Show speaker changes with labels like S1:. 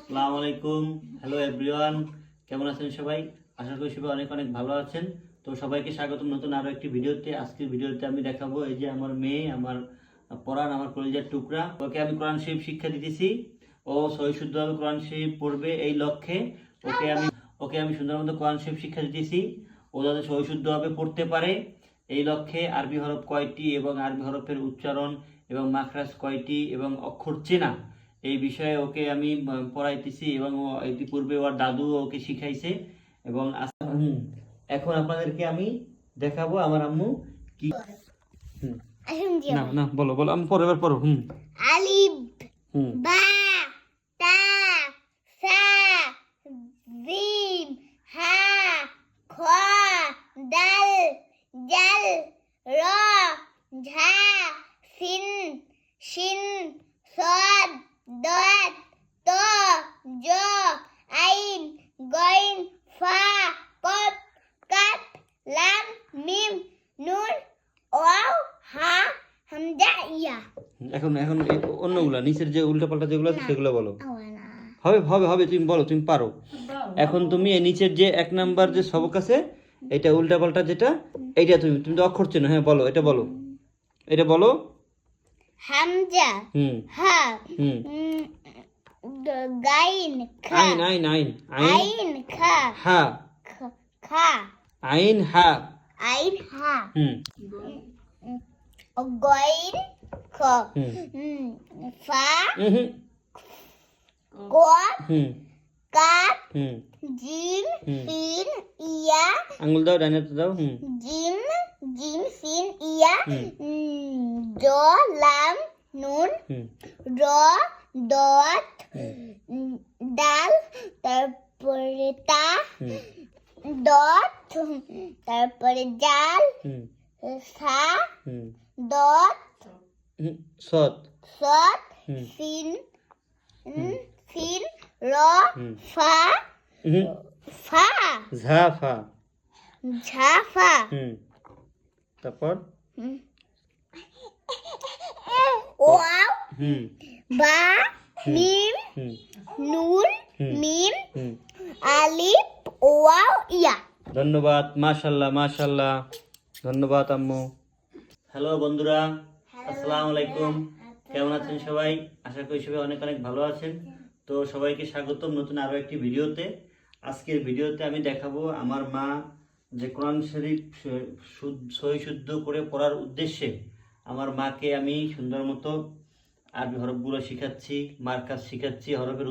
S1: আসসালামু আলাইকুম। Hello everyone, কেমন আছেন সবাই? আশা করি সবাই অনেক অনেক ভালো আছেন। তো সবাইকে স্বাগতম নতুন আরো একটি ভিডিওতে। আজকের ভিডিওতে আমি দেখাবো এই যে আমার মেয়ে, আমার পরাণ, আমার কলিজার টুকরা, ওকে আমি কোরআন শরীফ শিক্ষা দিতেছি। ও সহি শুদ্ধভাবে কোরআন শরীফ পড়বে এই লক্ষ্যে ওকে আমি সুন্দর মতো কোরআন শরীফ শিক্ষা দিতেছি। ও যাতে সহি শুদ্ধভাবে পড়তে পারে এই লক্ষ্যে আরবি হরফ কয়টি এবং আরবি হরফের উচ্চারণ এবং মাখরাজ কয়টি এবং অক্ষর চেনা, এই বিষয়ে ওকে আমি পড়াইতেছি এবং ও ইতিপূর্বে ওর দাদু ওকে শিখাইছে। এবং এখন আপনাদেরকে আমি দেখাবো আমার আম্মু কি। না না, বলো বলো, আমি পরে এবার পড়ো।
S2: আলিফ বা তা সা জিম হা খ দাল জাল র ঝা সিন শিন সদ দত ত জ আইন গইন ফা কফ কাফ লাম মিম নুন ওয়াও হা হামজা ইয়া।
S1: এখন এখন এই অন্যগুলা নিচের যে উল্টা পাল্টা যেগুলো আছে সেগুলো বলো।
S2: আওয়ানা
S1: হবে হবে হবে, তুমি বলো, তুমি পারো। এখন তুমি এই নিচের যে এক নাম্বার যে সবক আছে, এটা উল্টা পাল্টা যেটা, এইটা তুমি তুমি তো অক্ষর চেনো। হ্যাঁ বলো, এটা বলো, এটা বলো।
S2: হামজা হা গাইন খা
S1: আইন আইন আইন
S2: আইন খা
S1: হা
S2: খা
S1: আইন হা
S2: আইন হা গইন খ ফা কফ কাফ জিম সিন ইয়া।
S1: আঙ্গুল দাও, ডাইনাতে দাও।
S2: জিম জিম সিন ইয়া জ লাম নুন র দত ডাল তারপরে তা দত তারপরে জাল সা দত
S1: সৎ
S2: সত সিন সিন র ফা ফা
S1: ঝা ফা
S2: ঝা ফা
S1: তারপর
S2: ওয়াও বা মিম নুন মিম আলিফ ওয়াও ইয়া।
S1: ধন্যবাদ, মাশাআল্লাহ মাশাআল্লাহ, ধন্যবাদ আম্মু। হ্যালো বন্ধুরা, আসসালামু আলাইকুম। কেমন আছেন সবাই? আশা করি সবাই অনেক অনেক ভালো আছেন। তো সবাইকে স্বাগতম নতুন আরো একটি ভিডিওতে। আজকের ভিডিওতে আমি দেখাবো আমার মা যে কোরআন শরীফ সহি শুদ্ধ করে পড়ার উদ্দেশ্যে আমার মাকে আমি সুন্দর মতো আরবি হরফগুলো শিখাচ্ছি, মার্কাজ শিখাচ্ছি, হরফের